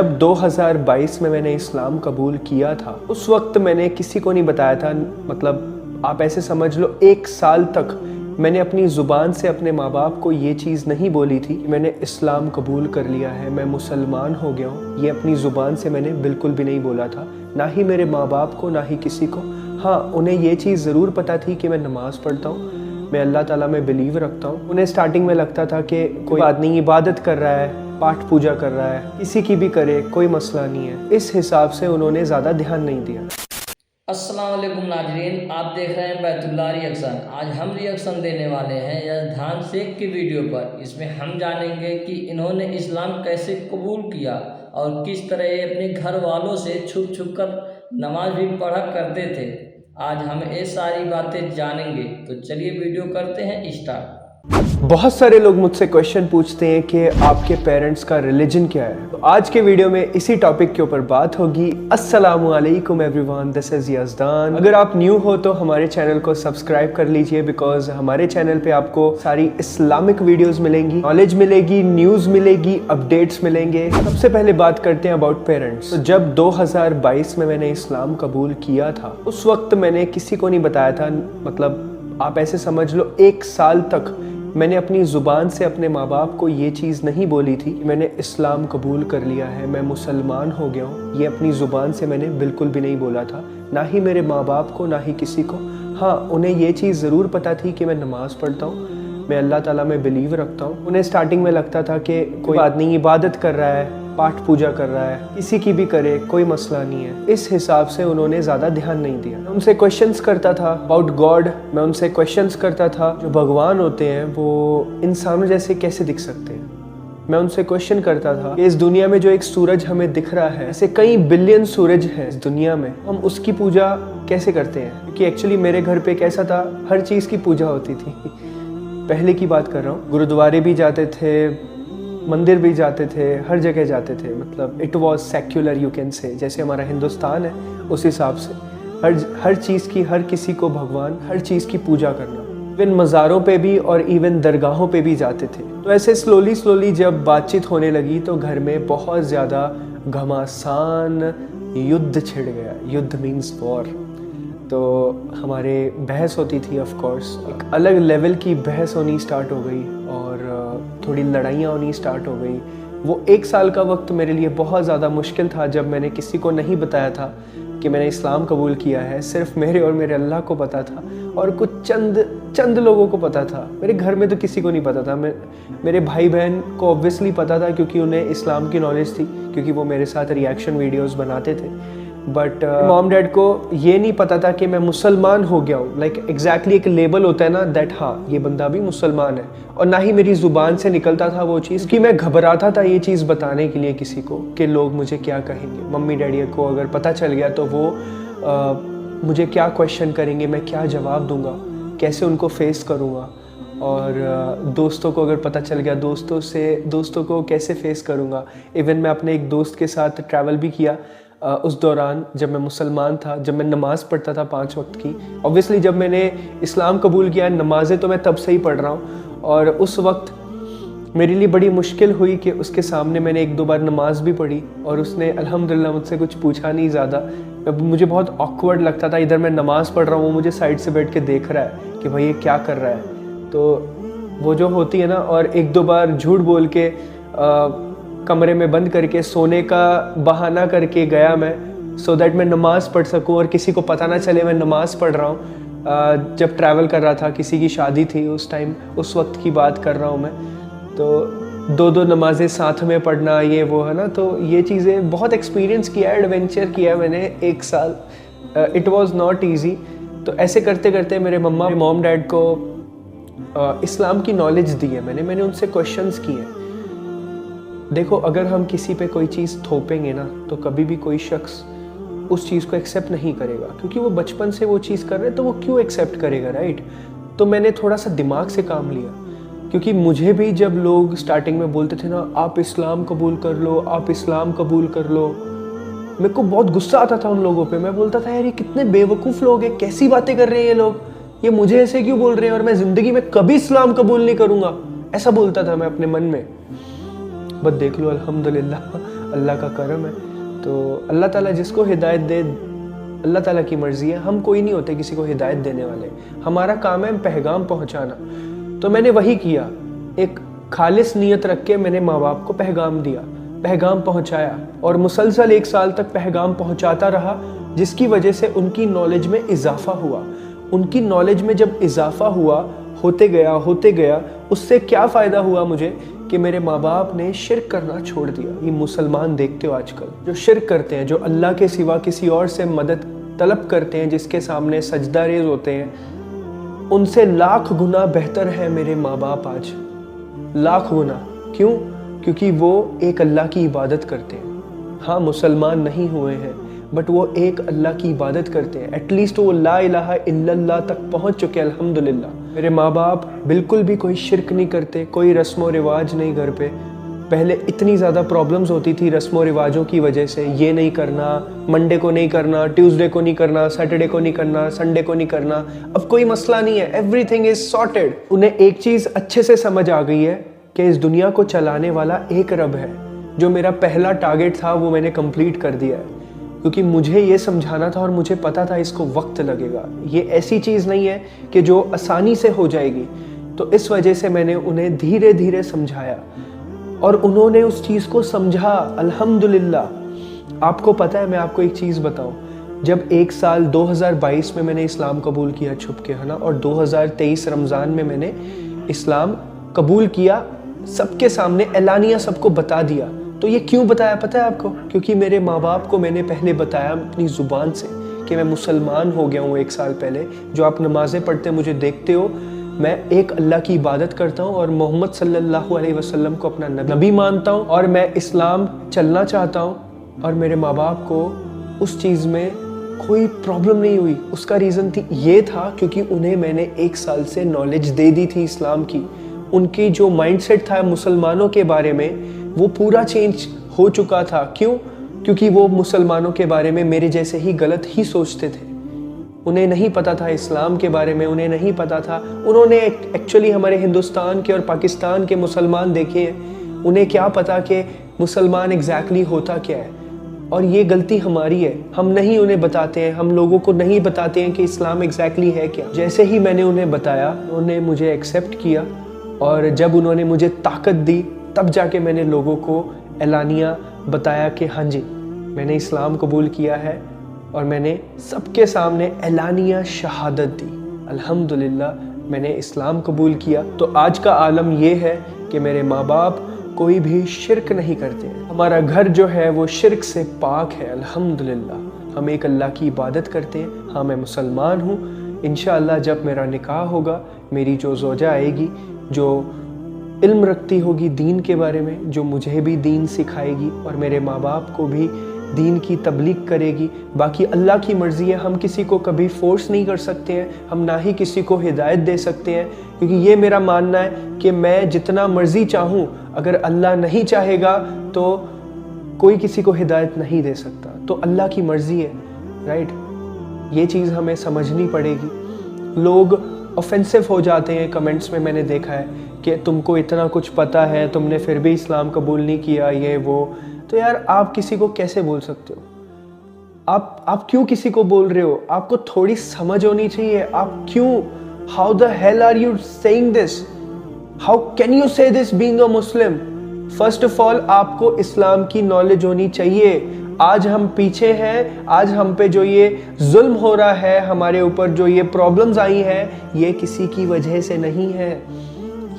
जब 2022 में मैंने इस्लाम कबूल किया था, उस वक्त मैंने किसी को नहीं बताया था। मतलब आप ऐसे समझ लो, 1 साल तक मैंने अपनी ज़ुबान से अपने माँ बाप को ये चीज़ नहीं बोली थी कि मैंने इस्लाम कबूल कर लिया है, मैं मुसलमान हो गया हूँ। ये अपनी ज़ुबान से मैंने बिल्कुल भी नहीं बोला था, ना ही मेरे माँ बाप को, ना ही किसी को। हाँ, उन्हें ये चीज़ ज़रूर पता थी कि मैं नमाज़ पढ़ता हूँ, मैं अल्लाह ताला में बिलीव रखता हूँ। उन्हें स्टार्टिंग में लगता था कि कोई बात नहीं, इबादत कर रहा है, पाठ पूजा कर रहा है, किसी की भी करे, कोई मसला नहीं है। इस हिसाब से उन्होंने ज़्यादा ध्यान नहीं दिया। अस्सलाम वालेकुम नाजरीन, आप देख रहे हैं बैतुल्लाह रिएक्शन। आज हम रिएक्शन देने वाले हैं यजधान शेख की वीडियो पर। इसमें हम जानेंगे कि इन्होंने इस्लाम कैसे कबूल किया और किस तरह ये अपने घर वालों से छुप छुप कर नमाज भी पढ़ा करते थे। आज हम ये सारी बातें जानेंगे, तो चलिए वीडियो करते हैं स्टार्ट। बहुत सारे लोग मुझसे क्वेश्चन पूछते हैं कि आपके पेरेंट्स का रिलीजन क्या है। तो आज के वीडियो में इसी टॉपिक के ऊपर बात होगी। अस्सलामु अलैकुम एवरीवन, दिस इज यजदान। अगर आप न्यू हो तो हमारे चैनल को सब्सक्राइब कर लीजिए, बिकॉज हमारे चैनल पे आपको सारी इस्लामिक वीडियोस मिलेंगी, नॉलेज मिलेगी, न्यूज मिलेगी, अपडेट्स मिलेंगे। सबसे पहले बात करते हैं अबाउट पेरेंट्स। तो जब 2022 में मैंने इस्लाम कबूल किया था, उस वक्त मैंने किसी को नहीं बताया था। मतलब आप ऐसे समझ लो, 1 साल तक मैंने अपनी ज़ुबान से अपने माँ बाप को ये चीज़ नहीं बोली थी कि मैंने इस्लाम कबूल कर लिया है, मैं मुसलमान हो गया हूँ। ये अपनी ज़ुबान से मैंने बिल्कुल भी नहीं बोला था, ना ही मेरे माँ बाप को, ना ही किसी को। हाँ, उन्हें ये चीज़ ज़रूर पता थी कि मैं नमाज़ पढ़ता हूँ, मैं अल्लाह ताला में बिलीव रखता हूँ। उन्हें स्टार्टिंग में लगता था कि कोई बात नहीं, इबादत कर रहा है, पाठ पूजा कर रहा है, किसी की भी करे, कोई मसला नहीं है। इस हिसाब से उन्होंने ज़्यादा ध्यान नहीं दिया। मैं उनसे क्वेश्चंस करता था अबाउट गॉड। मैं उनसे क्वेश्चंस करता था जो भगवान होते हैं वो इंसानों जैसे कैसे दिख सकते हैं। मैं उनसे क्वेश्चन करता था कि इस दुनिया में जो एक सूरज हमें दिख रहा है, ऐसे कई बिलियन सूरज हैं इस दुनिया में, हम उसकी पूजा कैसे करते हैं। क्योंकि एक्चुअली मेरे घर पे कैसा था, हर चीज़ की पूजा होती थी। पहले की बात कर रहा हूँ, गुरुद्वारे भी जाते थे, मंदिर भी जाते थे, हर जगह जाते थे। मतलब it was secular, you can say, जैसे हमारा हिंदुस्तान है उस हिसाब से हर चीज़ की, हर किसी को भगवान, हर चीज़ की पूजा करना। इवन मज़ारों पे भी और इवन दरगाहों पे भी जाते थे। तो ऐसे स्लोली जब बातचीत होने लगी तो घर में बहुत ज़्यादा घमासान युद्ध छिड़ गया। युद्ध मीन्स वॉर। तो हमारे बहस होती थी, ऑफ कोर्स एक अलग लेवल की बहस होनी स्टार्ट हो गई और थोड़ी लड़ाइयाँ होनी स्टार्ट हो गई। वो 1 साल का वक्त मेरे लिए बहुत ज़्यादा मुश्किल था, जब मैंने किसी को नहीं बताया था कि मैंने इस्लाम कबूल किया है। सिर्फ मेरे और मेरे अल्लाह को पता था और कुछ चंद लोगों को पता था। मेरे घर में तो किसी को नहीं पता था। मेरे भाई बहन को ऑब्वियसली पता था, क्योंकि उन्हें इस्लाम की नॉलेज थी, क्योंकि वो मेरे साथ रिएक्शन वीडियोस बनाते थे। बट मॉम डैड को ये नहीं पता था कि मैं मुसलमान हो गया हूँ। लाइक एग्जैक्टली एक लेबल होता है ना, दैट हाँ ये बंदा भी मुसलमान है। और ना ही मेरी ज़ुबान से निकलता था वो चीज़, कि मैं घबराता था ये चीज़ बताने के लिए किसी को, कि लोग मुझे क्या कहेंगे। मम्मी डैडी को अगर पता चल गया तो वो मुझे क्या क्वेश्चन करेंगे, मैं क्या जवाब दूंगा, कैसे उनको फेस करूँगा। और दोस्तों को अगर पता चल गया, दोस्तों को कैसे फेस करूँगा। इवन मैं अपने एक दोस्त के साथ ट्रैवल भी किया उस दौरान, जब मैं मुसलमान था, जब मैं नमाज़ पढ़ता था 5 वक्त की। ऑब्वियसली जब मैंने इस्लाम कबूल किया, नमाज़ें तो मैं तब से ही पढ़ रहा हूँ। और उस वक्त मेरे लिए बड़ी मुश्किल हुई कि उसके सामने मैंने 1-2 बार नमाज़ भी पढ़ी और उसने अल्हम्दुलिल्लाह मुझसे कुछ पूछा नहीं ज़्यादा। मुझे बहुत ऑकवर्ड लगता था, इधर मैं नमाज़ पढ़ रहा हूँ, वो मुझे साइड से बैठ के देख रहा है कि भाई ये क्या कर रहा है। तो वो जो होती है ना, और 1-2 बार झूठ बोल के कमरे में बंद करके सोने का बहाना करके गया मैं, सो दैट मैं नमाज़ पढ़ सकूं और किसी को पता ना चले मैं नमाज़ पढ़ रहा हूँ। जब ट्रैवल कर रहा था, किसी की शादी थी उस टाइम, उस वक्त की बात कर रहा हूँ मैं। तो 2-2 नमाज़ें साथ में पढ़ना, ये वो है ना। तो ये चीज़ें बहुत एक्सपीरियंस किया, एडवेंचर किया मैंने 1 साल। It was not easy. तो ऐसे करते करते मेरे मॉम डैड को इस्लाम की नॉलेज दी है मैंने उनसे क्वेश्चंस किए। देखो, अगर हम किसी पे कोई चीज़ थोपेंगे ना, तो कभी भी कोई शख्स उस चीज़ को एक्सेप्ट नहीं करेगा, क्योंकि वो बचपन से वो चीज़ कर रहे हैं, तो वो क्यों एक्सेप्ट करेगा, राइट। तो मैंने थोड़ा सा दिमाग से काम लिया, क्योंकि मुझे भी जब लोग स्टार्टिंग में बोलते थे ना, आप इस्लाम कबूल कर लो, आप इस्लाम कबूल कर लो, मेरे को बहुत गुस्सा आता था उन लोगों पे। मैं बोलता था यार ये कितने बेवकूफ़ लोग हैं, कैसी बातें कर रहे हैं ये लोग, ये मुझे ऐसे क्यों बोल रहे हैं, और मैं ज़िंदगी में कभी इस्लाम कबूल नहीं करूँगा, ऐसा बोलता था मैं अपने मन में। बट देख लो अल्हम्दुलिल्लाह अल्लाह का करम है। तो अल्लाह ताला जिसको हिदायत दे, अल्लाह ताला की मर्ज़ी है। हम कोई नहीं होते किसी को हिदायत देने वाले, हमारा काम है पैगाम पहुंचाना। तो मैंने वही किया, एक खालिस नीयत रख के मैंने माँ बाप को पैगाम दिया, पैगाम पहुंचाया और मुसलसल 1 साल तक पैगाम पहुंचाता रहा, जिसकी वजह से उनकी नॉलेज में इजाफा हुआ। उनकी नॉलेज में जब इजाफा हुआ, होते गया, उससे क्या फ़ायदा हुआ मुझे कि मेरे माँ बाप ने शिर्क करना छोड़ दिया। ये मुसलमान देखते हो आजकल जो शिर्क करते हैं, जो अल्लाह के सिवा किसी और से मदद तलब करते हैं, जिसके सामने सजदा रेज़ होते हैं, उनसे लाख गुना बेहतर है मेरे माँ बाप आज, लाख गुना। क्यों? क्योंकि वो एक अल्लाह की इबादत करते हैं। हाँ, मुसलमान नहीं हुए हैं बट वो एक अल्लाह की इबादत करते हैं। एटलीस्ट वो ला इलाहा इल्लल्लाह तक पहुँच चुके, अल्हम्दुलिल्लाह। मेरे माँ बाप बिल्कुल भी कोई शिर्क नहीं करते, कोई रस्म व रिवाज नहीं घर पे। पहले इतनी ज़्यादा प्रॉब्लम्स होती थी रस्म व रिवाजों की वजह से, ये नहीं करना, मंडे को नहीं करना, ट्यूसडे को नहीं करना, सैटरडे को नहीं करना, संडे को नहीं करना। अब कोई मसला नहीं है, एवरीथिंग इज सॉर्टेड। उन्हें एक चीज़ अच्छे से समझ आ गई है कि इस दुनिया को चलाने वाला एक रब है। जो मेरा पहला टारगेट था वो मैंने कंप्लीट कर दिया है, क्योंकि मुझे ये समझाना था और मुझे पता था इसको वक्त लगेगा। ये ऐसी चीज़ नहीं है कि जो आसानी से हो जाएगी। तो इस वजह से मैंने उन्हें धीरे धीरे समझाया और उन्होंने उस चीज़ को समझा, अल्हम्दुलिल्लाह। आपको पता है, मैं आपको एक चीज़ बताऊं, जब 1 साल 2022 में मैंने इस्लाम कबूल किया छुप के, है ना, और 2023 रमज़ान में मैंने इस्लाम कबूल किया, सबके सामने एलानिया सबको बता दिया। तो ये क्यों बताया पता है आपको? क्योंकि मेरे माँ बाप को मैंने पहले बताया अपनी ज़ुबान से कि मैं मुसलमान हो गया हूँ 1 साल पहले। जो आप नमाज़ें पढ़ते मुझे देखते हो, मैं एक अल्लाह की इबादत करता हूँ और मोहम्मद सल्लल्लाहु अलैहि वसल्लम को अपना नबी मानता हूँ और मैं इस्लाम चलना चाहता हूँ। और मेरे माँ बाप को उस चीज़ में कोई प्रॉब्लम नहीं हुई। उसका रीज़न ये था क्योंकि उन्हें मैंने 1 साल से नॉलेज दे दी थी इस्लाम की। उनकी जो माइंडसेट था मुसलमानों के बारे में, वो पूरा चेंज हो चुका था। क्यों? क्योंकि वो मुसलमानों के बारे में मेरे जैसे ही गलत ही सोचते थे। उन्हें नहीं पता था इस्लाम के बारे में, उन्हें नहीं पता था। उन्होंने एक्चुअली हमारे हिंदुस्तान के और पाकिस्तान के मुसलमान देखे हैं, उन्हें क्या पता कि मुसलमान एग्जैक्टली होता क्या है। और ये गलती हमारी है, हम नहीं उन्हें बताते हैं, हम लोगों को नहीं बताते हैं कि इस्लाम एग्जैक्टली है क्या। जैसे ही मैंने उन्हें बताया, उन्होंने मुझे एक्सेप्ट किया और जब उन्होंने मुझे ताकत दी, तब जाके मैंने लोगों को एलानिया बताया कि हाँ जी, मैंने इस्लाम कबूल किया है और मैंने सबके सामने एलानिया शहादत दी, अल्हम्दुलिल्लाह मैंने इस्लाम कबूल किया। तो आज का आलम ये है कि मेरे माँ बाप कोई भी शिर्क नहीं करते हैं। हमारा घर जो है वो शिर्क से पाक है, अल्हम्दुलिल्लाह। हम एक अल्लाह की इबादत करते हैं। हाँ, मैं मुसलमान हूँ। इंशाअल्लाह जब मेरा निकाह होगा, मेरी जो ज़ौजा आएगी, जो इल्म रखती होगी दीन के बारे में, जो मुझे भी दीन सिखाएगी और मेरे माँ बाप को भी दीन की तबलीग करेगी। बाकी अल्लाह की मर्ज़ी है, हम किसी को कभी फोर्स नहीं कर सकते हैं, हम ना ही किसी को हिदायत दे सकते हैं। क्योंकि ये मेरा मानना है कि मैं जितना मर्ज़ी चाहूँ, अगर अल्लाह नहीं चाहेगा तो कोई किसी को हिदायत नहीं दे सकता। तो अल्लाह की मर्ज़ी है, राइट। ये चीज़ हमें समझनी पड़ेगी। लोग ऑफेंसिव हो जाते हैं कमेंट्स में, मैंने देखा है कि तुमको इतना कुछ पता है, तुमने फिर भी इस्लाम कबूल नहीं किया, ये वो। तो यार, आप किसी को कैसे बोल सकते हो? आप क्यों किसी को बोल रहे हो? आपको थोड़ी समझ होनी चाहिए। आप क्यों, how the hell are you saying this? How can you say this being a Muslim? First of all, आपको इस्लाम की नॉलेज होनी चाहिए। आज हम पीछे हैं, आज हम पे जो ये जुल्म हो रहा है, हमारे ऊपर जो ये प्रॉब्लम्स आई हैं, ये किसी की वजह से नहीं है,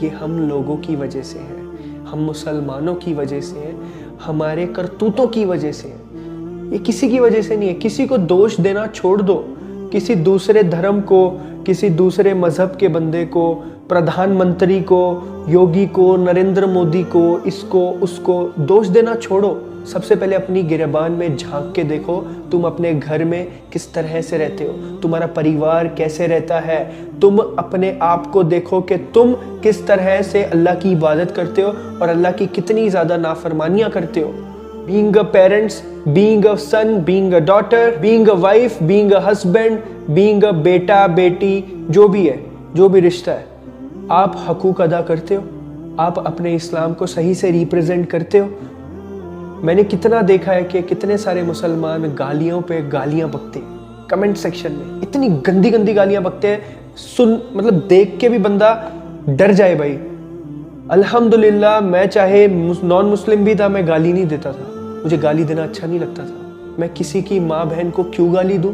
ये हम लोगों की वजह से है, हम मुसलमानों की वजह से है, हमारे करतूतों की वजह से है। ये किसी की वजह से नहीं है। किसी को दोष देना छोड़ दो। किसी दूसरे धर्म को, किसी दूसरे मजहब के बंदे को, प्रधानमंत्री को, योगी को, नरेंद्र मोदी को, इसको उसको दोष देना छोड़ो। सबसे पहले अपनी गिरबान में झांक के देखो, तुम अपने घर में किस तरह से रहते हो, तुम्हारा परिवार कैसे रहता है। तुम अपने आप को देखो कि तुम किस तरह से अल्लाह की इबादत करते हो और अल्लाह की कितनी ज़्यादा नाफरमानियाँ करते हो। Being a parents, being a son, being a daughter, being a wife, being a husband, being a बेटा बेटी, जो भी है, जो भी रिश्ता है, आप हकूक अदा करते हो, आप अपने इस्लाम को सही से रिप्रेजेंट करते हो। मैंने कितना देखा है कि कितने सारे मुसलमान गालियों पे गालियां बकते हैं कमेंट सेक्शन में, इतनी गंदी गंदी गालियां बकते हैं, सुन मतलब देख के भी बंदा डर जाए भाई। अल्हम्दुलिल्लाह मैं चाहे नॉन मुस्लिम भी था, मैं गाली नहीं देता था, मुझे गाली देना अच्छा नहीं लगता था। मैं किसी की माँ बहन को क्यों गाली दूं?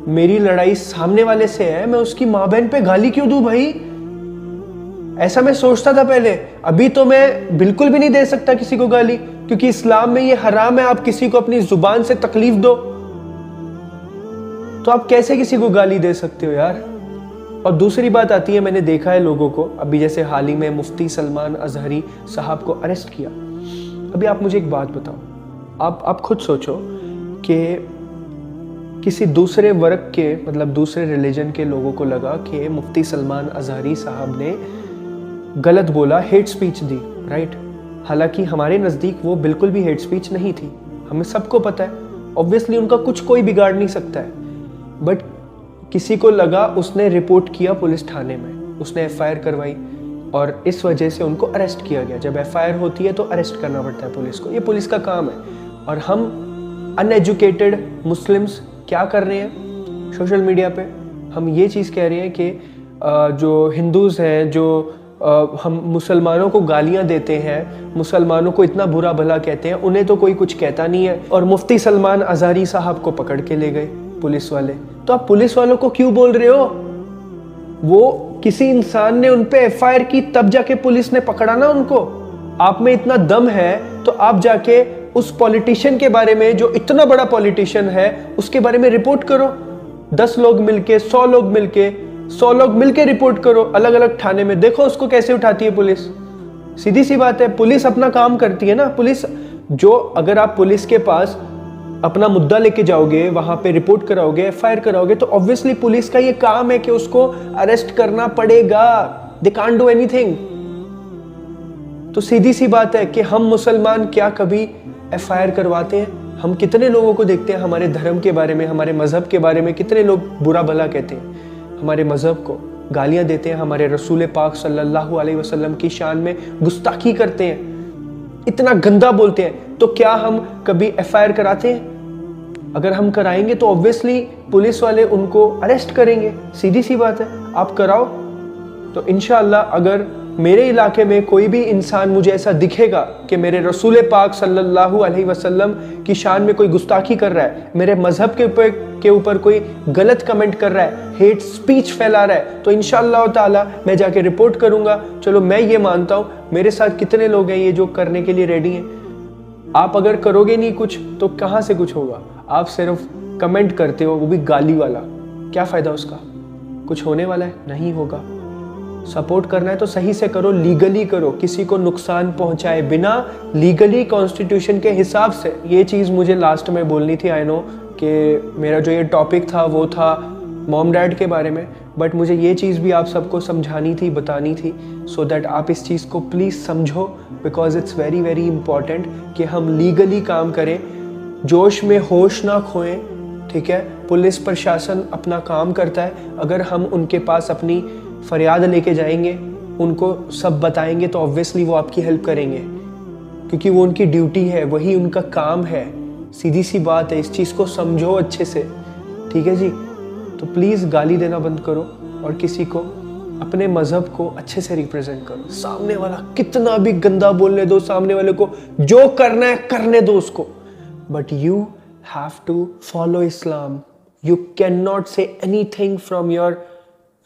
मेरी लड़ाई सामने वाले से है, मैं उसकी माँ बहन पे गाली क्यों दूं भाई? ऐसा मैं सोचता था पहले, अभी तो मैं बिल्कुल भी नहीं दे सकता किसी को गाली, क्योंकि इस्लाम में ये हराम है, आप किसी को अपनी जुबान से तकलीफ दो। तो आप कैसे किसी को गाली दे सकते हो यार? और दूसरी बात आती है, मैंने देखा है लोगों को, अभी जैसे हाल ही में मुफ्ती सलमान अजहरी साहब को अरेस्ट किया। अभी आप मुझे एक बात बताओ, आप खुद सोचो कि किसी दूसरे वर्ग के मतलब दूसरे रिलीजन के लोगों को लगा कि मुफ्ती सलमान अजहरी साहब ने गलत बोला, हेट स्पीच दी, राइट? हालांकि हमारे नज़दीक वो बिल्कुल भी हेट स्पीच नहीं थी, हमें सबको पता है, ऑब्वियसली उनका कुछ कोई बिगाड़ नहीं सकता है। बट किसी को लगा, उसने रिपोर्ट किया पुलिस थाने में, उसने एफआईआर करवाई और इस वजह से उनको अरेस्ट किया गया। जब एफआईआर होती है तो अरेस्ट करना पड़ता है पुलिस को, ये पुलिस का काम है। और हम अनएजुकेटेड मुस्लिम्स क्या कर रहे हैं सोशल मीडिया पे? हम ये चीज़ कह रहे हैं कि जो हिंदूज़ हैं, जो हम मुसलमानों को गालियां देते हैं, मुसलमानों को इतना बुरा भला कहते हैं, उन्हें तो कोई कुछ कहता नहीं है। और मुफ्ती सलमान अजहरी साहब को पकड़ के ले गए पुलिस वाले। तो आप पुलिस वालों को क्यों बोल रहे हो? वो किसी इंसान ने उन पे एफआईआर की, तब जाके पुलिस ने पकड़ा ना उनको। आप में इतना दम है तो आप जाके उस पॉलिटिशियन के बारे में, जो इतना बड़ा पॉलिटिशियन है, उसके बारे में रिपोर्ट करो। 10 लोग मिलके, 100 लोग मिलके रिपोर्ट करो अलग अलग थाने में, देखो उसको कैसे उठाती है पुलिस। सीधी सी बात है, पुलिस अपना काम करती है ना। पुलिस जो, अगर आप पुलिस के पास अपना मुद्दा लेके जाओगे, वहां पे रिपोर्ट कराओगे, एफआईआर कराओगे, तो ऑब्वियसली पुलिस का ये काम है कि उसको अरेस्ट करना पड़ेगा। They can't do anything. तो सीधी सी बात है कि हम मुसलमान क्या कभी एफआईआर करवाते हैं? हम कितने लोगों को देखते हैं हमारे धर्म के बारे में, हमारे मजहब के बारे में कितने लोग बुरा भला कहते हैं, हमारे मजहब को गालियां देते हैं, हमारे रसूल पाक सल्लल्लाहु अलैहि वसल्लम की शान में गुस्ताखी करते हैं, इतना गंदा बोलते हैं। तो क्या हम कभी एफआईआर कराते हैं? अगर हम कराएंगे तो ऑब्वियसली पुलिस वाले उनको अरेस्ट करेंगे, सीधी सी बात है। आप कराओ तो इंशाअल्लाह, अगर मेरे इलाके में कोई भी इंसान मुझे ऐसा दिखेगा कि मेरे रसूल पाक सल्लल्लाहु अलैहि वसल्लम की शान में कोई गुस्ताखी कर रहा है, मेरे मजहब के ऊपर कोई गलत कमेंट कर रहा है, हेट स्पीच फैला रहा है, तो इंशाअल्लाह ताला मैं जाके रिपोर्ट करूंगा। चलो मैं ये मानता हूं, मेरे साथ कितने लोग हैं ये जो करने के लिए रेडी हैं। आप अगर करोगे नहीं कुछ तो कहां से कुछ होगा? आप सिर्फ कमेंट करते हो, वो भी गाली वाला, क्या फायदा उसका? कुछ होने वाला है? नहीं होगा। सपोर्ट करना है तो सही से करो, लीगली करो, किसी को नुकसान पहुंचाए बिना, लीगली कॉन्स्टिट्यूशन के हिसाब से। ये चीज़ मुझे लास्ट में बोलनी थी। आई नो कि मेरा जो ये टॉपिक था वो था मॉम डैड के बारे में, बट मुझे ये चीज़ भी आप सबको समझानी थी, बतानी थी, सो दैट आप इस चीज़ को प्लीज़ समझो, because it's very very important कि हम लीगली काम करें, जोश में होश ना खोएं। ठीक है, पुलिस प्रशासन अपना काम करता है, अगर हम उनके पास अपनी फरियाद लेके जाएंगे, उनको सब बताएंगे, तो ऑब्वियसली वो आपकी हेल्प करेंगे, क्योंकि वो उनकी ड्यूटी है, वही उनका काम है। सीधी सी बात है, इस चीज़ को समझो अच्छे से। ठीक है जी, तो प्लीज़ गाली देना बंद करो और किसी को, अपने मज़हब को अच्छे से रिप्रेजेंट करो। सामने वाला कितना भी गंदा बोलने दो, सामने वाले को जो करना है करने दो उसको, but you have to follow Islam. You can not say anything from your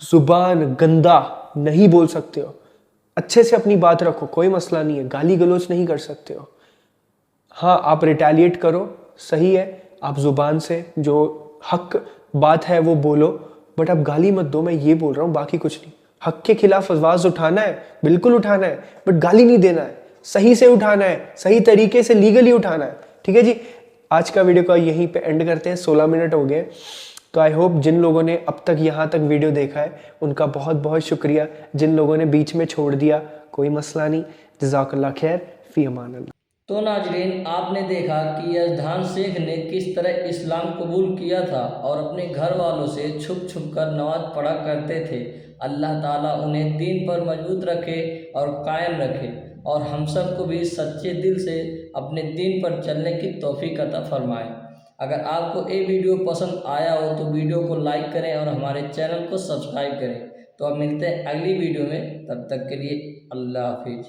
जुबान, गंदा नहीं बोल सकते हो। अच्छे से अपनी बात रखो, कोई मसला नहीं है, गाली गलौज नहीं कर सकते हो। हाँ, आप रिटेलिएट करो, सही है, आप जुबान से जो हक बात है वो बोलो, बट आप गाली मत दो। मैं ये बोल रहा हूँ, बाकी कुछ नहीं। हक के खिलाफ आवाज उठाना है, बिल्कुल उठाना है, बट गाली नहीं देना है, सही से उठाना है, सही तरीके से लीगली उठाना है। ठीक है जी, आज का वीडियो का यहीं पे एंड करते हैं, 16 मिनट हो गए। तो आई होप जिन लोगों ने अब तक यहाँ तक वीडियो देखा है उनका बहुत बहुत शुक्रिया। जिन लोगों ने बीच में छोड़ दिया, कोई मसला नहीं। जज़ाकल्लाह खैर, फी अमान अल्लाह। तो नाजरीन, आपने देखा कि यज़दान शेख ने किस तरह इस्लाम कबूल किया था और अपने घर वालों से छुप छुप कर नमाज पढ़ा करते थे। अल्लाह ताला उन्हें दीन पर मजबूत रखे और कायम रखे। और हम सबको भी सच्चे दिल से अपने दीन पर चलने की तौफीक अता फरमाए। अगर आपको ये वीडियो पसंद आया हो तो वीडियो को लाइक करें और हमारे चैनल को सब्सक्राइब करें। तो अब मिलते हैं अगली वीडियो में, तब तक के लिए अल्लाह हाफिज़।